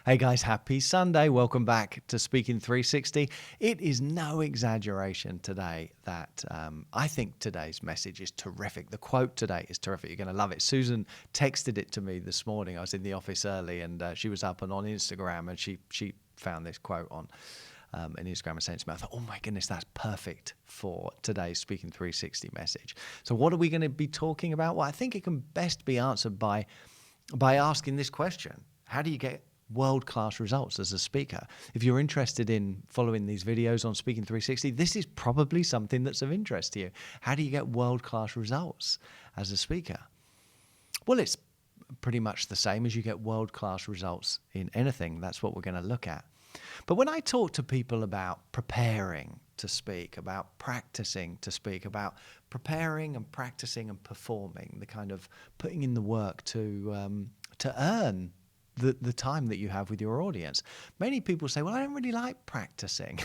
Hey guys, happy Sunday. Welcome back to Speaking 360. It is no exaggeration today that I think today's message is terrific. The quote today is terrific. You're going to love it. Susan texted it to me this morning. I was in the office early and she was up and on Instagram and she found this quote on an Instagram and sent it to me. I thought, oh my goodness, that's perfect for today's Speaking 360 message. So what are we going to be talking about? Well, I think it can best be answered by asking this question. How do you get world-class results as a speaker? If you're interested in following these videos on Speaking 360, this is probably something that's of interest to you. How do you get world-class results as a speaker? Well, it's pretty much the same as you get world-class results in anything. That's what we're going to look at. But when I talk to people about preparing to speak, about practicing to speak, about preparing and practicing and performing, the kind of putting in the work to earn the time that you have with your audience. Many people say, well, I don't really like practicing.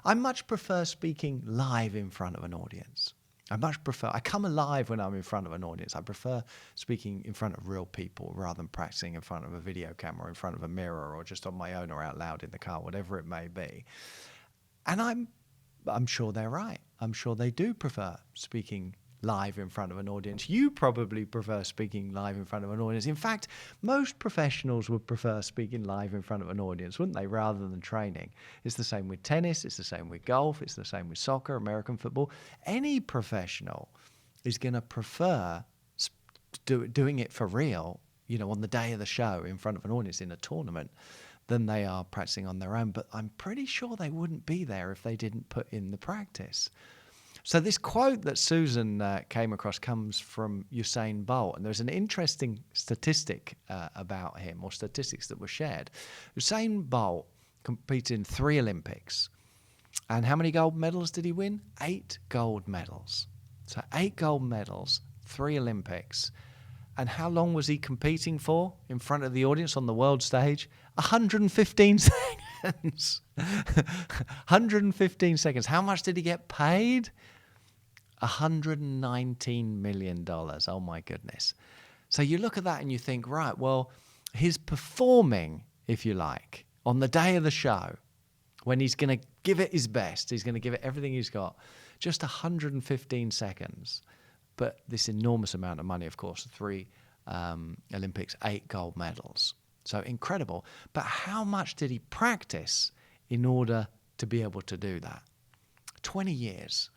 I much prefer speaking live in front of an audience. I come alive when I'm in front of an audience. I prefer speaking in front of real people rather than practicing in front of a video camera, in front of a mirror, or just on my own or out loud in the car, whatever it may be. And I'm sure they're right. I'm sure they do prefer speaking live in front of an audience. You probably prefer speaking live in front of an audience. In fact, most professionals would prefer speaking live in front of an audience, wouldn't they, rather than training? It's the same with tennis, it's the same with golf, it's the same with soccer, American football. Any professional is going to prefer doing it for real, on the day of the show in front of an audience in a tournament than they are practicing on their own. But I'm pretty sure they wouldn't be there if they didn't put in the practice. So this quote that Susan came across comes from Usain Bolt, and there's an interesting statistic about him, or statistics that were shared. Usain Bolt competed in 3 Olympics, and how many gold medals did he win? 8 gold medals. So 8 gold medals, 3 Olympics. And how long was he competing for in front of the audience on the world stage? 115 seconds. 115 seconds. How much did he get paid? $119 million. Oh my goodness. So you look at that and you think, right, well, he's performing, if you like, on the day of the show, when he's going to give it his best, he's going to give it everything he's got, just 115 seconds. But this enormous amount of money, of course, 3 Olympics, 8 gold medals. So incredible. But how much did he practice in order to be able to do that? 20 years.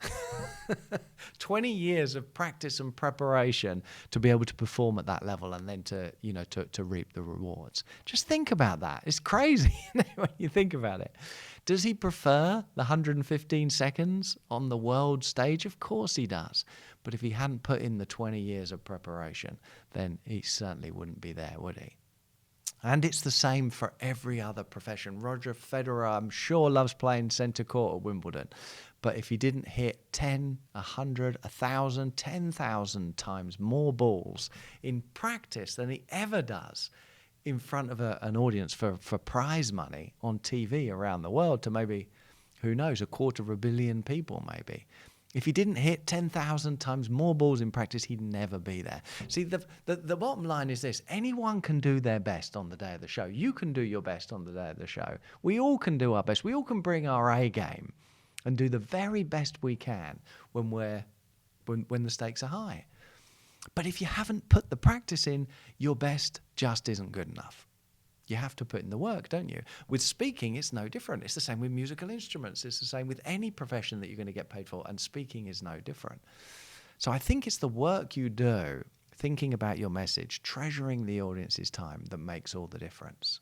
20 years of practice and preparation to be able to perform at that level and then to reap the rewards. Just think about that. It's crazy when you think about it. Does he prefer the 115 seconds on the world stage? Of course he does. But if he hadn't put in the 20 years of preparation, then he certainly wouldn't be there, would he? And it's the same for every other profession. Roger Federer, I'm sure, loves playing centre court at Wimbledon. But if he didn't hit 10, 100, 1,000, 10,000 times more balls in practice than he ever does in front of an audience for prize money on TV around the world to maybe, who knows, 250 million people maybe. If he didn't hit 10,000 times more balls in practice, he'd never be there. See, the bottom line is this. Anyone can do their best on the day of the show. You can do your best on the day of the show. We all can do our best. We all can bring our A game and do the very best we can when the stakes are high. But if you haven't put the practice in, your best just isn't good enough. You have to put in the work, don't you? With speaking, it's no different. It's the same with musical instruments. It's the same with any profession that you're going to get paid for, and speaking is no different. So I think it's the work you do, thinking about your message, treasuring the audience's time, that makes all the difference.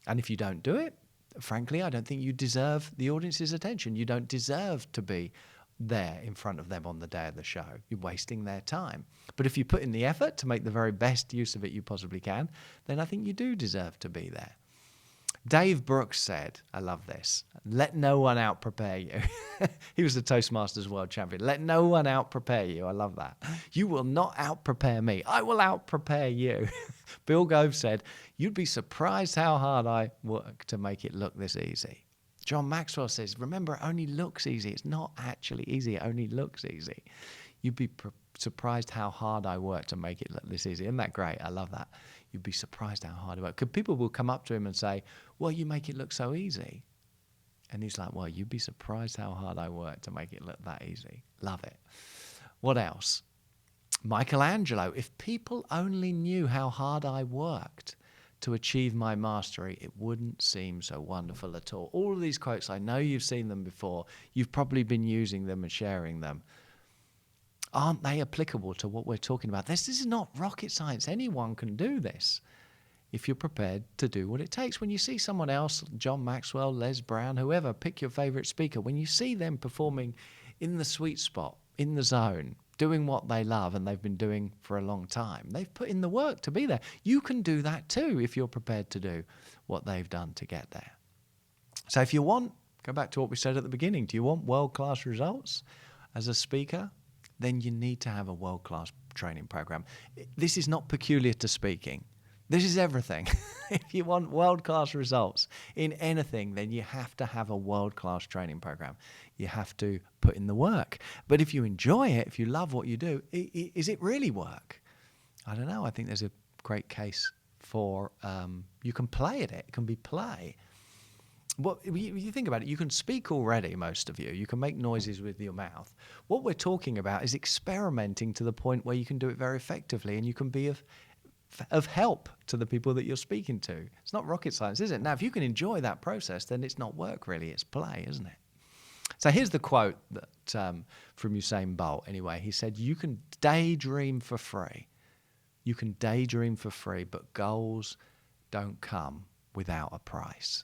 And if you don't do it, frankly, I don't think you deserve the audience's attention. You don't deserve to be there in front of them on the day of the show. You're wasting their time. But if you put in the effort to make the very best use of it you possibly can, then I think you do deserve to be there. Dave Brooks said, I love this, let no one out-prepare you. He was the Toastmasters World Champion. Let no one out-prepare you. I love that. You will not out-prepare me. I will out-prepare you. Bill Gove said, you'd be surprised how hard I work to make it look this easy. John Maxwell says, remember, it only looks easy. It's not actually easy. It only looks easy. You'd be surprised how hard I work to make it look this easy. Isn't that great? I love that. you'd be surprised how hard it works. Because people will come up to him and say, well, you make it look so easy. And he's like, well, you'd be surprised how hard I work to make it look that easy. Love it. What else? Michelangelo, if people only knew how hard I worked to achieve my mastery, it wouldn't seem so wonderful at all. All of these quotes, I know you've seen them before. You've probably been using them and sharing them. Aren't they applicable to what we're talking about? This is not rocket science. Anyone can do this if you're prepared to do what it takes. When you see someone else, John Maxwell, Les Brown, whoever, pick your favorite speaker, when you see them performing in the sweet spot, in the zone, doing what they love and they've been doing for a long time, they've put in the work to be there. You can do that too if you're prepared to do what they've done to get there. So if you want, go back to what we said at the beginning, do you want world-class results as a speaker? Then you need to have a world-class training program. This is not peculiar to speaking. This is everything. If you want world-class results in anything, then you have to have a world-class training program. You have to put in the work. But if you enjoy it, if you love what you do, is it really work? I don't know. I think there's a great case for you can play at it. It can be play. Well, you think about it, you can speak already, most of you. You can make noises with your mouth. What we're talking about is experimenting to the point where you can do it very effectively and you can be of help to the people that you're speaking to. It's not rocket science, is it? Now, if you can enjoy that process, then it's not work really, it's play, isn't it? So here's the quote that from Usain Bolt anyway. He said, you can daydream for free. You can daydream for free, but goals don't come without a price.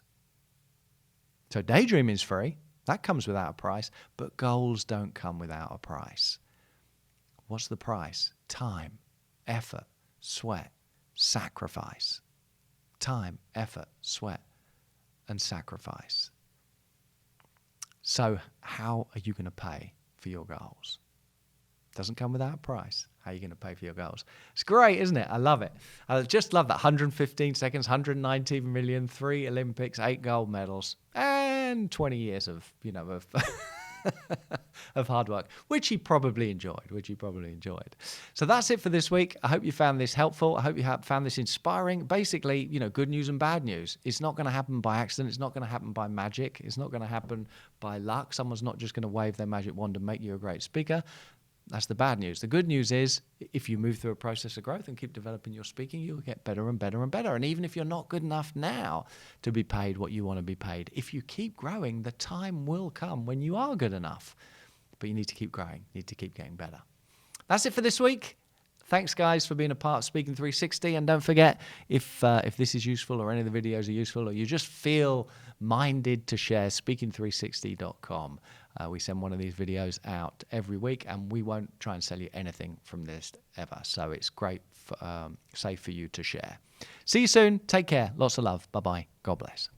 So daydreaming is free. That comes without a price, but goals don't come without a price. What's the price? Time, effort, sweat, sacrifice. Time, effort, sweat, and sacrifice. So how are you going to pay for your goals? Doesn't come without a price. How are you going to pay for your goals? It's great, isn't it? I love it. I just love that. 115 seconds, 119 million, 3 Olympics, 8 gold medals, and 20 years of, of hard work, which he probably enjoyed. So that's it for this week. I hope you found this helpful. I hope you found this inspiring. Basically, good news and bad news. It's not going to happen by accident. It's not going to happen by magic. It's not going to happen by luck. Someone's not just going to wave their magic wand and make you a great speaker. That's the bad news. The good news is if you move through a process of growth and keep developing your speaking, you'll get better and better and better. And even if you're not good enough now to be paid what you want to be paid, if you keep growing, the time will come when you are good enough. But you need to keep growing. You need to keep getting better. That's it for this week. Thanks, guys, for being a part of Speaking 360. And don't forget, if this is useful or any of the videos are useful or you just feel minded to share, speaking360.com. We send one of these videos out every week, and we won't try and sell you anything from this ever. So it's great, safe for you to share. See you soon. Take care. Lots of love. Bye-bye. God bless.